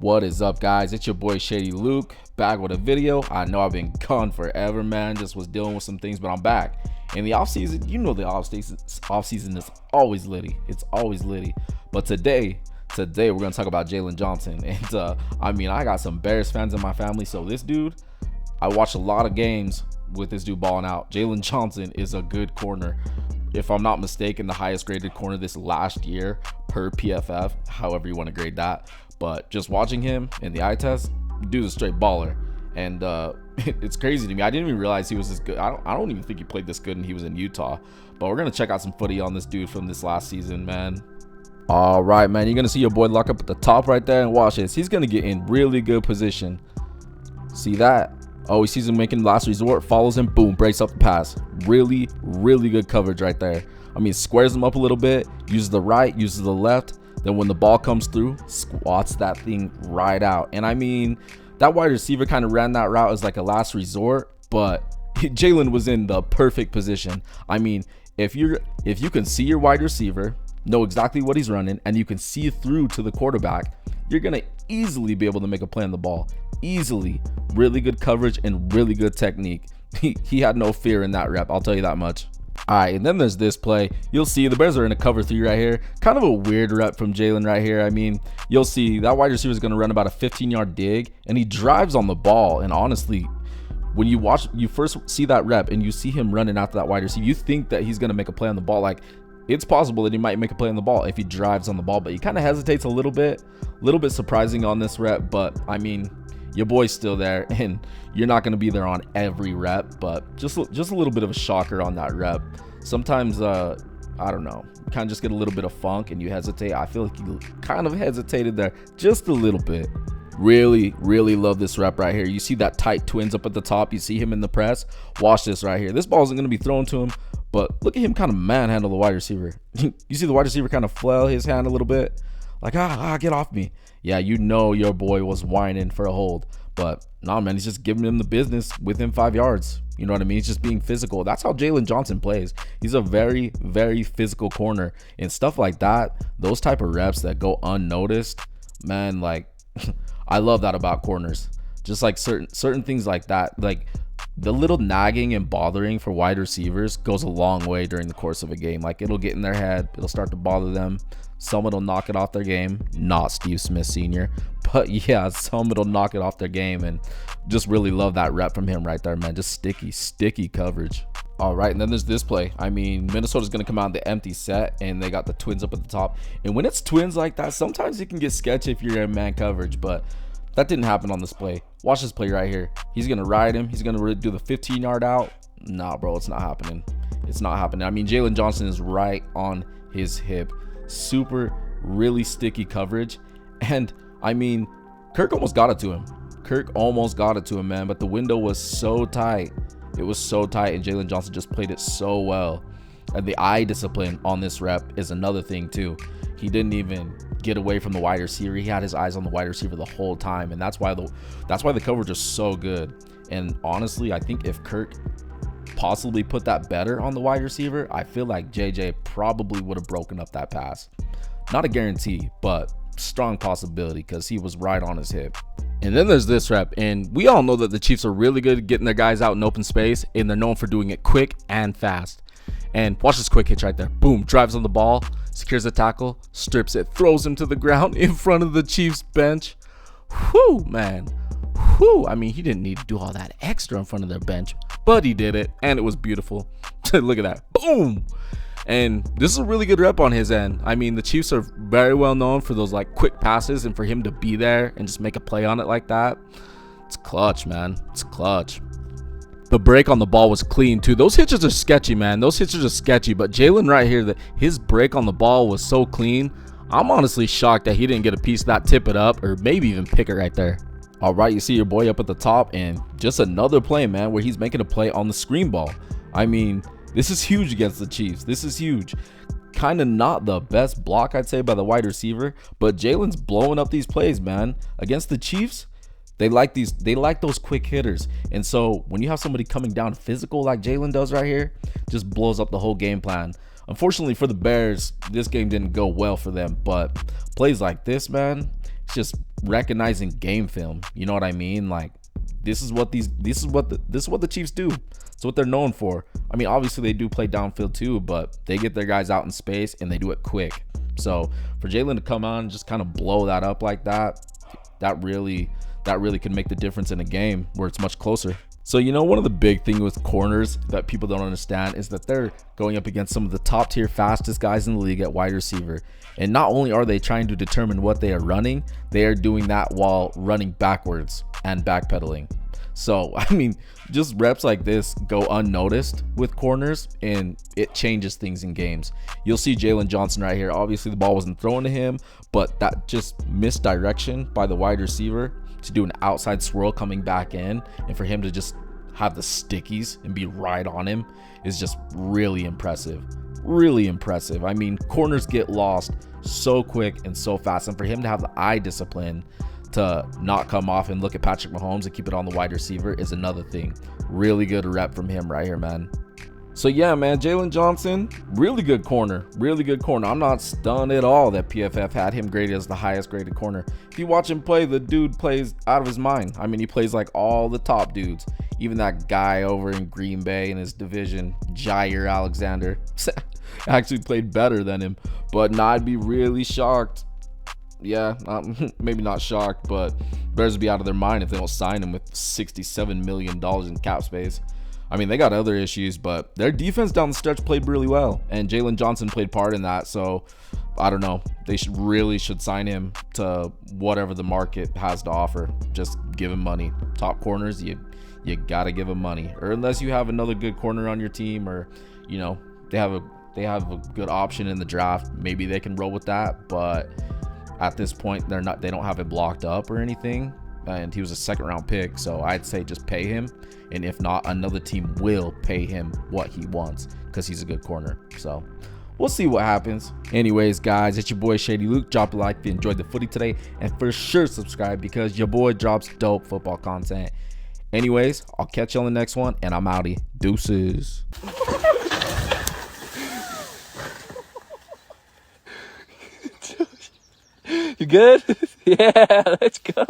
What is up, guys? It's your boy Shady Luke, back with a video. I know I've been gone forever, man. Just was dealing with some things, but I'm back. In the offseason, you know the offseason is always litty. It's always litty. But today we're gonna talk about Jaylon Johnson. And I got some Bears fans in my family, so this dude, I watched a lot of games with this dude balling out. Jaylon Johnson is a good corner. If I'm not mistaken, the highest graded corner this last year per PFF, however you want to grade that. But just watching him in the eye test, dude's a straight baller. And it's crazy to me. I didn't even realize he was this good. I don't even think he played this good and he was in Utah. But we're gonna check out some footy on this dude from this last season, man. All right, man. You're gonna see your boy lock up at the top right there, and watch this. He's gonna get in really good position. See that? Oh, he sees him making the last resort, follows him, boom, breaks up the pass. Really, really good coverage right there. I mean, squares him up a little bit, uses the right, uses the left. Then when the ball comes through, squats that thing right out. And I mean, that wide receiver kind of ran that route as like a last resort, but Jaylen was in the perfect position. I mean, if you can see your wide receiver, know exactly what he's running, and you can see through to the quarterback, you're gonna easily be able to make a play on the ball. Easily. Really good coverage and really good technique. He had no fear in that rep, I'll tell you that much. All right, and then there's this play. You'll see the Bears are in a cover 3 right here. Kind of a weird rep from Jaylen right here. I mean, you'll see that wide receiver is going to run about a 15-yard dig, and he drives on the ball. And honestly, when you first see that rep and you see him running after that wide receiver, you think that he's going to make a play on the ball. Like, it's possible that he might make a play on the ball if he drives on the ball, but he kind of hesitates a little bit surprising on this rep. But I mean, your boy's still there, and you're not going to be there on every rep, but just a little bit of a shocker on that rep. Sometimes I don't know, you kind of just get a little bit of funk and you hesitate. I feel like you kind of hesitated there just a little bit. Really love this rep right here. You see that tight twins up at the top, you see him in the press. Watch this right here. This ball isn't going to be thrown to him, but look at him kind of manhandle the wide receiver. You see the wide receiver kind of flail his hand a little bit, like get off me. Yeah, you know your boy was whining for a hold, but nah, man, he's just giving him the business within 5 yards. You know what I mean? He's just being physical. That's how Jaylon Johnson plays. He's a very physical corner, and stuff like that, those type of reps that go unnoticed, man, like I love that about corners. Just like certain things like that, like the little nagging and bothering for wide receivers goes a long way during the course of a game. Like, it'll get in their head, it'll start to bother them. Someone will knock it off their game. Not Steve Smith Sr., but yeah, someone will knock it off their game. And just really love that rep from him right there, man. Just sticky coverage. All right, and then there's this play. I mean, Minnesota's going to come out in the empty set, and they got the twins up at the top. And when it's twins like that, sometimes it can get sketchy if you're in man coverage, but that didn't happen on this play. Watch this play right here. He's going to ride him. He's going to do the 15-yard out. Nah, bro, it's not happening. It's not happening. I mean, Jaylon Johnson is right on his hip. Really sticky coverage. And I mean, Kirk almost got it to him, man, but the window was so tight. It was so tight, and Jaylon Johnson just played it so well. And the eye discipline on this rep is another thing too. He didn't even get away from the wide receiver. He had his eyes on the wide receiver the whole time, and that's why the coverage is so good. And honestly, I think if Kirk possibly put that better on the wide receiver, I feel like JJ probably would have broken up that pass. Not a guarantee, but strong possibility, because he was right on his hip. And then there's this rep, and we all know that the Chiefs are really good at getting their guys out in open space, and they're known for doing it quick and fast. And watch this quick hitch right there. Boom, drives on the ball, secures the tackle, strips it, throws him to the ground in front of the Chiefs bench. Whew, man. Whew. I mean, he didn't need to do all that extra in front of their bench, but he did it, and it was beautiful. Look at that. Boom. And this is a really good rep on his end. I mean, the Chiefs are very well known for those like quick passes, and for him to be there and just make a play on it like that, it's clutch, man. It's clutch. The break on the ball was clean too. Those hitches are sketchy, man. Those hitches are sketchy, but Jaylen right here, his break on the ball was so clean. I'm honestly shocked that he didn't get a piece of that, tip it up, or maybe even pick it right there. All right, you see your boy up at the top, and just another play, man, where he's making a play on the screen ball. I mean, this is huge against the Chiefs. This is huge. Kind of not the best block, I'd say, by the wide receiver, but Jaylen's blowing up these plays, man. Against the Chiefs, they like those quick hitters. And so when you have somebody coming down physical like Jaylen does right here, just blows up the whole game plan. Unfortunately for the Bears, this game didn't go well for them, but plays like this, man, it's just recognizing game film. You know what I mean? Like, this is what the Chiefs do. It's what they're known for. I mean, obviously they do play downfield too, but they get their guys out in space and they do it quick. So for Jaylen to come on and just kind of blow that up like that, that really can make the difference in a game where it's much closer. So, you know, one of the big things with corners that people don't understand is that they're going up against some of the top tier fastest guys in the league at wide receiver. And not only are they trying to determine what they are running, they are doing that while running backwards and backpedaling. So, I mean, just reps like this go unnoticed with corners, and it changes things in games. You'll see Jaylon Johnson right here. Obviously, the ball wasn't thrown to him, but that just misdirection by the wide receiver to do an outside swirl coming back in, and for him to just have the stickies and be right on him is just really impressive. Really impressive. I mean, corners get lost so quick and so fast, and for him to have the eye discipline to not come off and look at Patrick Mahomes and keep it on the wide receiver is another thing. Really good rep from him right here, man. So yeah, man, Jaylon Johnson, really good corner. Really good corner. I'm not stunned at all that PFF had him graded as the highest graded corner. If you watch him play, the dude plays out of his mind. I mean, he plays like all the top dudes. Even that guy over in Green Bay in his division, Jair Alexander, actually played better than him. But I'd be really shocked. Yeah, maybe not shocked, but Bears would be out of their mind if they don't sign him with $67 million in cap space. I mean, they got other issues, but their defense down the stretch played really well, and Jaylon Johnson played part in that. So I don't know, they should sign him to whatever the market has to offer. Just give him money. Top corners, you gotta give him money, or unless you have another good corner on your team, or you know they have a good option in the draft, maybe they can roll with that. But at this point, they don't have it blocked up or anything, and he was a second round pick, so I'd say just pay him, and if not, another team will pay him what he wants because he's a good corner. So we'll see what happens. Anyways, guys, it's your boy Shady Luke. Drop a like if you enjoyed the footy today, and for sure subscribe because your boy drops dope football content. Anyways, I'll catch you on the next one, and I'm outie. Deuces. You good? Yeah, let's go.